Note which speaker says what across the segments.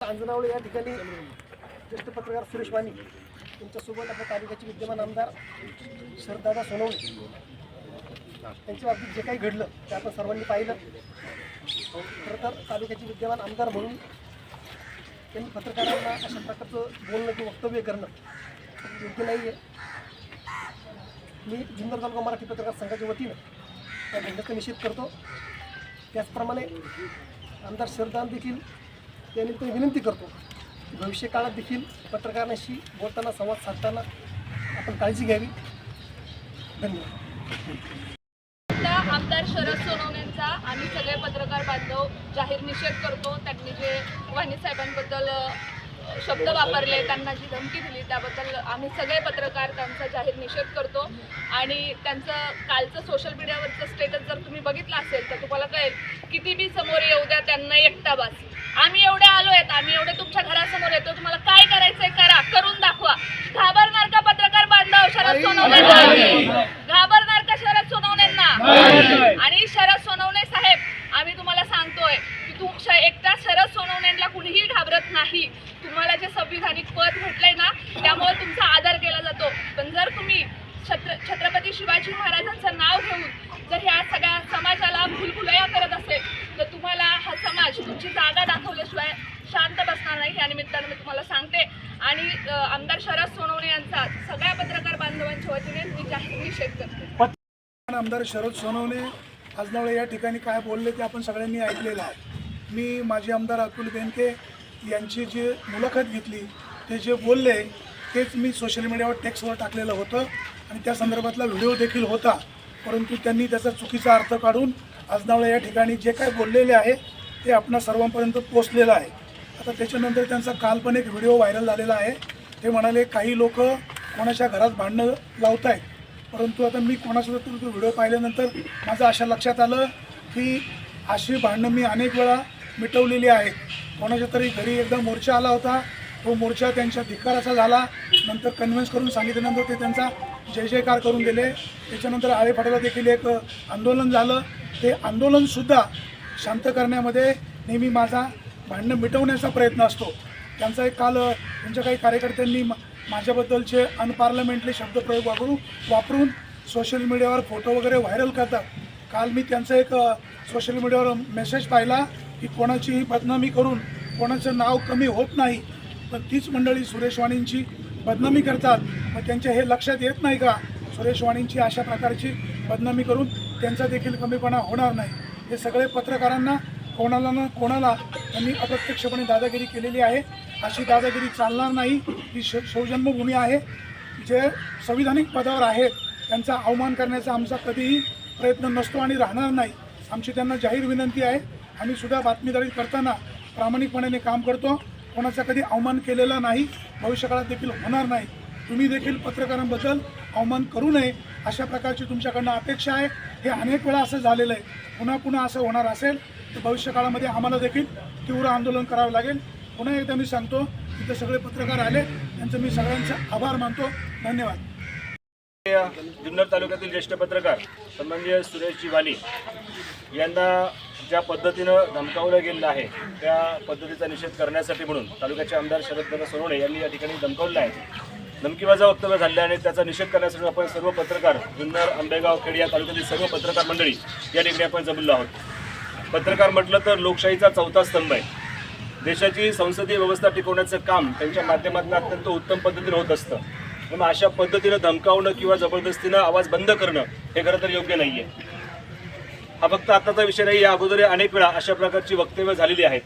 Speaker 1: आंजनावळे या ठिकाणी ज्येष्ठ पत्रकार सुरेश वाणी यांच्यासोबत आपल्या तालुक्याचे विद्यमान आमदार शरददादा सोनवणे त्यांच्या बाबतीत जे काही घडलं ते आपण सर्वांनी पाहिलं। खरं तर तालुक्याचे विद्यमान आमदार म्हणून त्यांनी पत्रकारांना अशा प्रकारचं बोलणं किंवा वक्तव्य करणं योग्य नाही आहे। मी जुन्नर तालुका मराठी पत्रकार संघाच्या वतीनं त्या घटनेचा निषेध करतो। त्याचप्रमाणे आमदार शरददादा देखील त्यानिमित्त विनंती करतो की भविष्य काळात देखील पत्रकारांशी बोलताना संवाद साधताना आपण काळजी घ्यावी। धन्यवाद।
Speaker 2: आमदार शरद सोनवणेंचा आम्ही सगळे पत्रकार बांधव जाहीर निषेध करतो। त्यांनी जे वाणी साहेबांबद्दल शब्द वापरले, त्यांना जी धमकी दिली त्याबद्दल आम्ही सगळे पत्रकार त्यांचा जाहीर निषेध करतो। आणि त्यांचं कालचं सोशल मीडियावरचं स्टेटस जर तुम्ही बघितलं असेल तर तुम्हाला कळेल किती बी समोर येऊ द्या त्यांना एकटा बस। आम्ही एवढे आलो आहेत, आम्ही एवढे तुमच्या घरासमोर येतो, तुम्हाला काय करायचंय करा, करून दाखवा। घाबरणार का पत्रकार बांधव शरद सोनवणेंना? घाबरणार का शरद सोनवणेंना? आणि शरद सोनवणे साहेब, आम्ही तुम्हाला सांगतोय की एकटा शरद सोनवणेंना कुणीही घाबरत नाही। तुम्हाला जे संविधानिक पद भेटलंय ना त्यामुळे तुमचा आदर केला जातो। पण जर तुम्ही छत्रपती शिवाजी महाराजांचं नाव घेऊन जर ह्या सगळ्या समाजाला भुलभुलया करत असेल तर तुम्हाला हा समाज तुमची जागा दाखवल्याशिवाय शांत बसणार नाही। या निमित्ताने मी तुम्हाला सांगते आणि आमदार शरद सोनवणे यांचा सगळ्या पत्रकार बांधवांच्या वतीने मी जाहीर निषेध करते।
Speaker 3: आमदार शरद सोनवणे आंजनावळे या ठिकाणी काय बोलले ते आपण सगळ्यांनी ऐकलेलं आहे। मी माजी आमदार अतुल बेनके यांची जी मुलाखत घेतली ते जे बोलले तेच मी सोशल मीडियावर टेक्स्टवर टाकलेलं होतं आणि त्या संदर्भातला व्हिडिओ देखील होता। परंतु त्यांनी त्याचा चुकीचा अर्थ काढून आंजनावळे या ठिकाणी जे काय बोललेले आहे ते आपणा सर्वांपर्यंत पोचलेलं आहे। आता त्याच्यानंतर त्यांचा काल पण एक व्हिडिओ व्हायरल झालेला आहे। ते म्हणाले काही लोक कोणाच्या घरात भांडणं लावत आहेत, परंतु आता मी कोणासोबत तो व्हिडिओ पाहिल्यानंतर माझं अशा लक्षात आलं की अशी भांडणं मी अनेक वेळा मिटवलेली आहेत। कोणाच्या तरी घरी एकदा मोर्चा आला होता, तो मोर्चा त्यांच्या धिक्काराचा झाला, नंतर कन्व्हिन्स करून सांगितल्यानंतर ते त्यांचा जय जयकार करून गेले। त्याच्यानंतर आळेफाट्याला देखील एक आंदोलन झालं, ते आंदोलनसुद्धा शांत करण्यामध्ये नेहमी माझा भांडणं मिटवण्याचा प्रयत्न असतो। त्यांचा एक काल त्यांच्या काही कार्यकर्त्यांनी माझ्याबद्दलचे अनपार्लमेंटरी शब्दप्रयोग वापरून सोशल मीडियावर फोटो वगैरे व्हायरल करतात। काल मी त्यांचा एक सोशल मीडियावर मेसेज पाहिला की कोणाचीही बदनामी करून कोणाचं नाव कमी होत नाही, पण तीच मंडळी सुरेश वाणींची बदनामी करतात। मग त्यांच्या हे लक्षात येत नाही का सुरेश वाणींची अशा प्रकारची बदनामी करून त्यांचा देखील कमीपणा होणार नाही। हे सगळे पत्रकारांना कोणाला ना कोणाला त्यांनी अप्रत्यक्षपणे दादागिरी केलेली आहे। अशी दादागिरी चालणार नाही। ही शिवजन्मभूमी आहे, जे संविधानिक पदावर आहेत त्यांचा अवमान करण्याचा आमचा कधीही प्रयत्न नसतो आणि राहणार नाही। आमची त्यांना जाहीर विनंती आहे, आम्ही सुद्धा बातमीदारी करताना प्रामाणिकपणे काम करतो, कोणाचा कधी अवमान केलेला नाही, भविष्यकाळात देखील होणार नाही। तुम्ही देखील पत्रकारांबद्दल अवमान करू नये अशा प्रकारची तुमच्याकडनं अपेक्षा आहे। हे अनेक वेळा असं झालेलं आहे, पुन्हा पुन्हा असं होणार असेल तर भविष्यकाळामध्ये आम्हाला देखील तीव्र आंदोलन करावं लागेल। पुन्हा एकदा मी सांगतो इथं सगळे पत्रकार आले त्यांचं मी सगळ्यांचा आभार मानतो। धन्यवाद।
Speaker 4: जुन्नर तालुक्यातील ज्येष्ठ पत्रकार सन्माननीय सुरेशजी वाणी यांना ज्या पद्धतीनं धमकावलं गेलं आहे त्या पद्धतीचा निषेध करण्यासाठी म्हणून तालुक्याचे आमदार शरददादा सोनवणे यांनी या ठिकाणी धमकावलं आहे। धमकीबाजा वक्तव्य झाले आणि त्याचा निषेध करण्यासाठी आपण सर्व पत्रकार जुन्नर आंबेगाव खेड या तालुक्यातील सर्व पत्रकार मंडळी या ठिकाणी आपण जमलो आहोत। पत्रकार म्हटलं तर लोकशाहीचा चौथा स्तंभ आहे। देशाची संसदीय व्यवस्था टिकवण्याचं काम त्यांच्या माध्यमातून अत्यंत उत्तम पद्धतीने होत असतं। मग अशा पद्धतीनं धमकावणं किंवा जबरदस्तीनं आवाज बंद करणं हे खरं तर योग्य नाही आहे। हा फक्त आताचा विषय नाही, या अगोदर अनेक वेळा अशा प्रकारची वक्तव्य झालेली आहेत।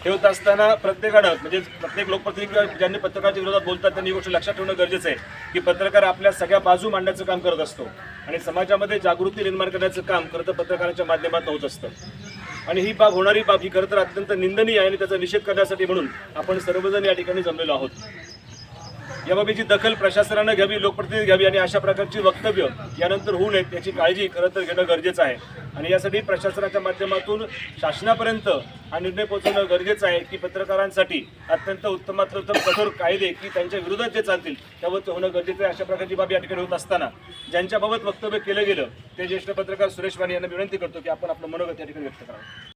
Speaker 4: हे होत असताना प्रत्येकानं म्हणजे प्रत्येक लोकप्रतिनिधी किंवा ज्यांनी पत्रकाराच्या विरोधात बोलतात त्यांनी ही गोष्ट लक्षात ठेवणं गरजेचं आहे की पत्रकार आपल्या सगळ्या बाजू मांडण्याचं काम करत असतो आणि समाजामध्ये जागृती निर्माण करण्याचं काम खरं तर पत्रकारांच्या माध्यमातून होत असतं। आणि ही होणारी बाब ही खरं तर अत्यंत निंदनीय आहे आणि त्याचा निषेध करण्यासाठी म्हणून आपण सर्वजण या ठिकाणी जमलेलो आहोत। याबाबतची दखल प्रशासनानं घ्यावी, लोकप्रतिनिधी घ्यावी आणि अशा प्रकारची वक्तव्य यानंतर होऊ नयेत याची काळजी खरं तर घेणं गरजेचं आहे। आणि यासाठी प्रशासनाच्या माध्यमातून शासनापर्यंत हा निर्णय पोहोचवणं गरजेचं आहे की पत्रकारांसाठी अत्यंत उत्तमात उत्तम कठोर कायदे की त्यांच्या विरोधात जे चालतील त्यावर होणं गरजेचं आहे। अशा प्रकारची बाब या ठिकाणी होत असताना ज्यांच्याबाबत वक्तव्य केलं गेलं ते ज्येष्ठ पत्रकार सुरेश वाणी यांना विनंती करतो की आपण आपलं मनोगत या ठिकाणी व्यक्त करावं।